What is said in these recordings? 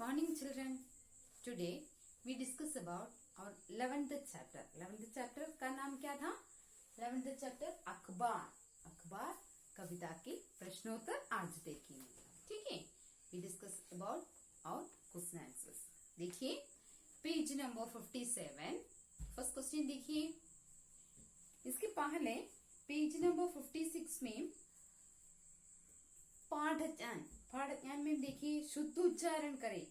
morning, children. Today we discuss about our 11th chapter. 11th chapter का नाम क्या था? 11th chapter अखबार. अखबार कविता के प्रश्नोत्तर आज देखेंगे. ठीक है? We discuss about our question answers. देखिए पेज नंबर 57. फर्स्ट क्वेश्चन देखिए. इसके पहले पेज नंबर 56 में पाठज्ञान में देखिए शुद्ध उच्चारण करें,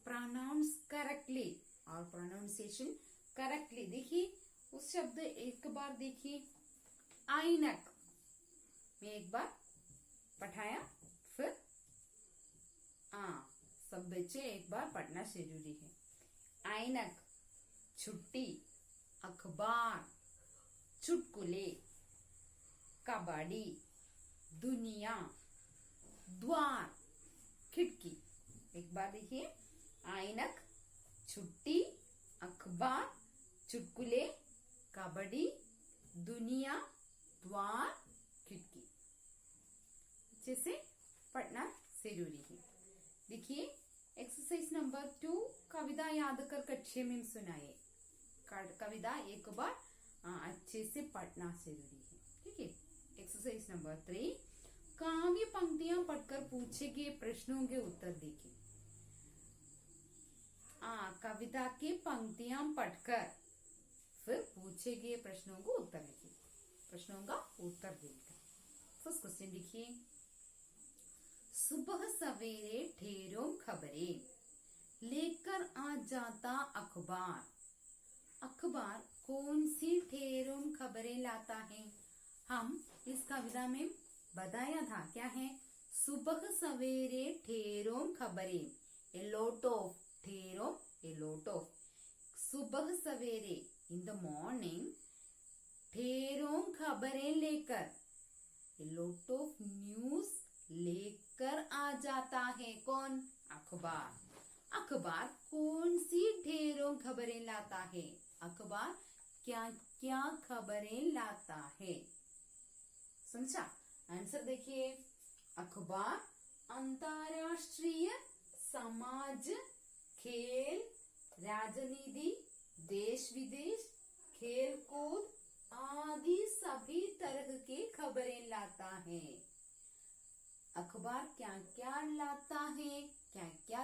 प्रोनाउंस करेक्टली और प्रोनाउंसिएशन करेक्टली. देखिए उस शब्द एक बार देखिए. ऐनक में एक बार पढ़ाया, फिर सब बच्चे एक बार पढ़ना जरूरी है. ऐनक, छुट्टी, अखबार, चुटकुले, कबड्डी, दुनिया, द्वार, खिड़की. एक बार देखिए. ऐनक, छुट्टी, अखबार, चुटकुले, कबड्डी, दुनिया, द्वार, खिड़की. अच्छे से पढ़ना जरूरी है. देखिए एक्सरसाइज नंबर 2, कविता याद कर कक्षे में सुनाए. कविता एक बार अच्छे से पढ़ना जरूरी है. ठीक है. एक्सरसाइज नंबर 3, काव्य पंक्तियां पढ़कर पूछे गए प्रश्नों के उत्तर देखें. कविता की पंक्तियां पढ़कर फिर पूछे गए प्रश्नों को उत्तर लिखिए. प्रश्नों का उत्तर देगा. फर्स्ट क्वेश्चन देखिए. सुबह सवेरे ढेरों खबरें लेकर आ जाता अखबार. अखबार कौन सी ढेरों खबरें लाता है? हम इस कविता में बताया था. क्या है? सुबह सवेरे ढेरों खबरें. A lot of. ढेरों ए लॉट ऑफ. सुबह सवेरे इन द मॉर्निंग ढेरों खबरें लेकर, ए लॉट ऑफ न्यूज लेकर आ जाता है. कौन? अखबार. अखबार कौन सी ढेरों खबरें लाता है? अखबार क्या क्या खबरें लाता है? समझा? आंसर देखिए. अखबार अंतर्राष्ट्रीय, समाज, खेल, राजनीति, देश विदेश, खेल कूद आदि सभी तरह की खबरें लाता है. अखबार क्या क्या लाता है? क्या क्या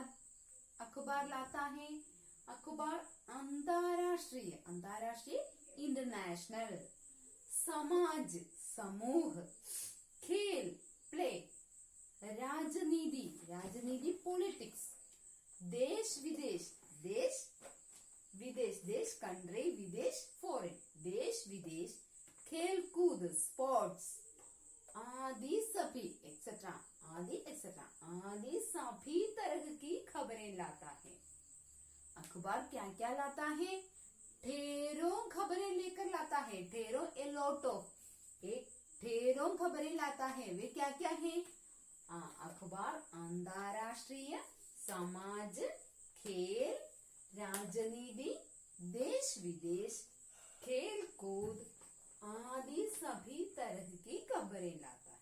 अखबार लाता है? अखबार अंतर्राष्ट्रीय, अंतर्राष्ट्रीय इंटरनेशनल, समाज समूह, खेल प्ले, राजनीति राजनीति पॉलिटिक्स, देश विदेश देश विदेश देश कंट्री, विदेश फॉरेन, देश विदेश, खेल कूद स्पोर्ट्स आदि सभी एक्सेट्रा आदि सभी तरह की खबरें लाता है. अखबार क्या क्या लाता है? ढेरों खबरें लेकर लाता है. ढेरों ए लॉट ऑफ. एक ढेरों खबरें लाता है. वे क्या क्या है? अखबार अंतर्राष्ट्रीय, समाज, खेल, राजनीति, देश विदेश, खेल कूद आदि सभी तरह की खबरें लाता है.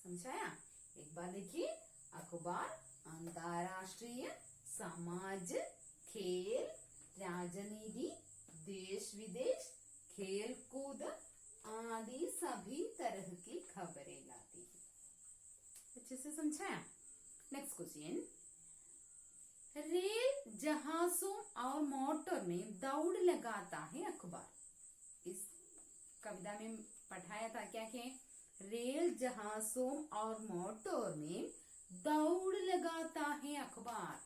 समझाया? एक बार देखिए. अखबार अंतर्राष्ट्रीय, समाज, खेल, राजनीति, देश विदेश, खेल कूद आदि सभी तरह की खबरें लाती है. अच्छे से समझाया? Next question. रेल, जहाजों और मोटर में दौड़ लगाता है अखबार. इस कविता में पढ़ाया था. क्या क्या? रेल, जहाजों और मोटर में दौड़ लगाता है अखबार.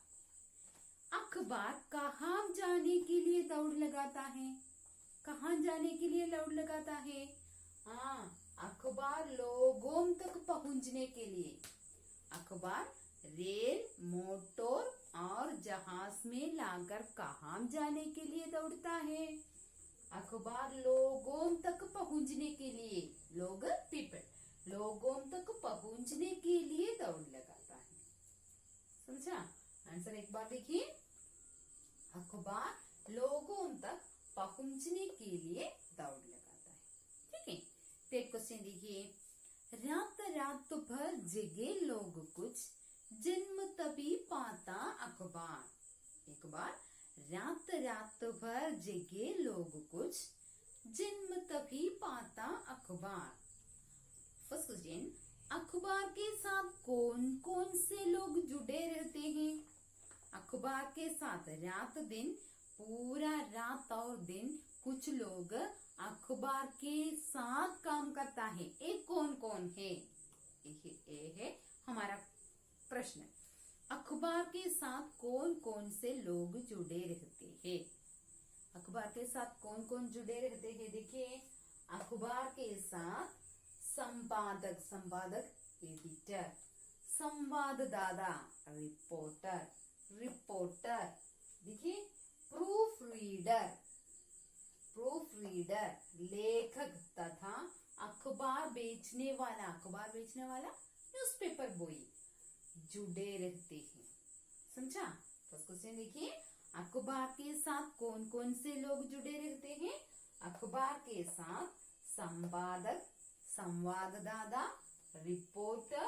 अखबार कहाँ जाने के लिए दौड़ लगाता है? कहाँ जाने के लिए दौड़ लगाता है? अखबार लोगों तक पहुंचने के लिए. अखबार रेल, मोटर और जहाज में लाकर कहाँ जाने के लिए दौड़ता है? अखबार लोगों तक पहुंचने के लिए. लोग पीपल, लोगों तक पहुंचने के लिए दौड़ लगाता है. समझा? आंसर एक बार देखिए. अखबार लोगों तक पहुंचने के लिए दौड़ लगाता है. ठीक है. तो एक क्वेश्चन देखिए. रात भर जगे लोग कुछ, जन्म तभी पाता अखबार. बार, रात रात भर जगे लोग कुछ, जन्म तभी पाता अखबार। फर्स्ट क्वेश्चन, अखबार के साथ कौन कौन से लोग जुड़े रहते हैं? अखबार के साथ रात दिन, पूरा रात और दिन कुछ लोग अखबार के साथ काम करता है। ये कौन कौन है? ये है हमारा प्रश्न। अखबार के साथ कौन कौन से लोग जुड़े रहते हैं? अखबार के साथ कौन कौन जुड़े रहते हैं? देखिए, अखबार के साथ संपादक, संपादक एडिटर, संवाददाता रिपोर्टर, रिपोर्टर, देखिए प्रूफ रीडर, प्रूफ रीडर लेखक तथा अखबार बेचने वाला, अखबार बेचने वाला न्यूज़पेपर बॉय जुड़े रहते हैं। समझा? फर्स्ट क्वेश्चन देखिए, अखबार के साथ कौन कौन से लोग जुड़े रहते हैं? अखबार के साथ संपादक, संवाददाता, रिपोर्टर,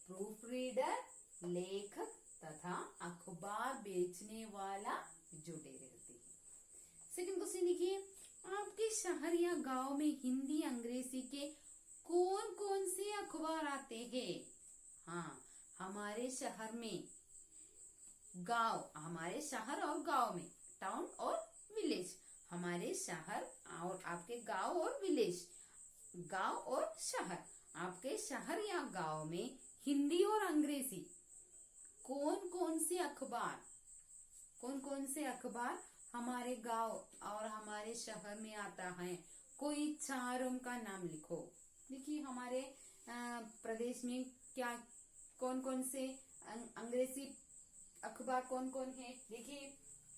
प्रूफ रीडर, लेखक तथा अखबार बेचने वाला जुड़े रहते हैं। सेकंड क्वेश्चन देखिए, आपके शहर या गांव में हिंदी अंग्रेजी के कौन कौन से अखबार आते हैं? हाँ, हमारे शहर में, गांव, हमारे शहर और गांव में, टाउन और विलेज, हमारे शहर और आपके गांव और विलेज, गांव और शहर, आपके शहर या गांव में हिंदी और अंग्रेजी कौन कौन से अखबार, कौन कौन से अखबार हमारे गांव और हमारे शहर में आता है? कोई चारों का नाम लिखो। देखिए, हमारे प्रदेश में क्या कौन कौन से अंग्रेजी अखबार कौन कौन है? देखिए,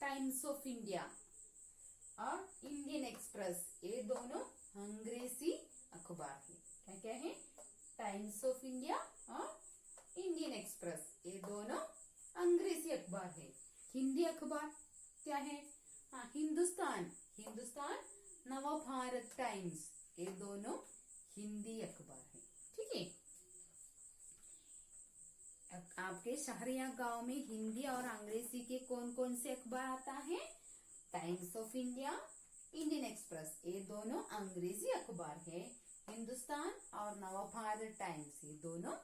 टाइम्स ऑफ इंडिया और इंडियन एक्सप्रेस, ये दोनों अंग्रेजी अखबार है। क्या क्या है? टाइम्स ऑफ इंडिया और इंडियन एक्सप्रेस, ये दोनों अंग्रेजी अखबार है। हिंदी अखबार क्या है? हाँ, हिंदुस्तान, हिंदुस्तान नवभारत टाइम्स, ये दोनों हिंदी अखबार है। ठीक है, आपके शहर या गांव में हिंदी और अंग्रेजी के कौन कौन से अखबार आता है? Times of India, Indian express, ये दोनों अंग्रेजी अखबार है। हिंदुस्तान और नवभारत टाइम्स, ये दोनों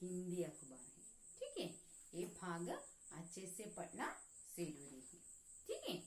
हिंदी अखबार है। ठीक है, ये भाग अच्छे से पढ़ना जरूरी है। ठीक है।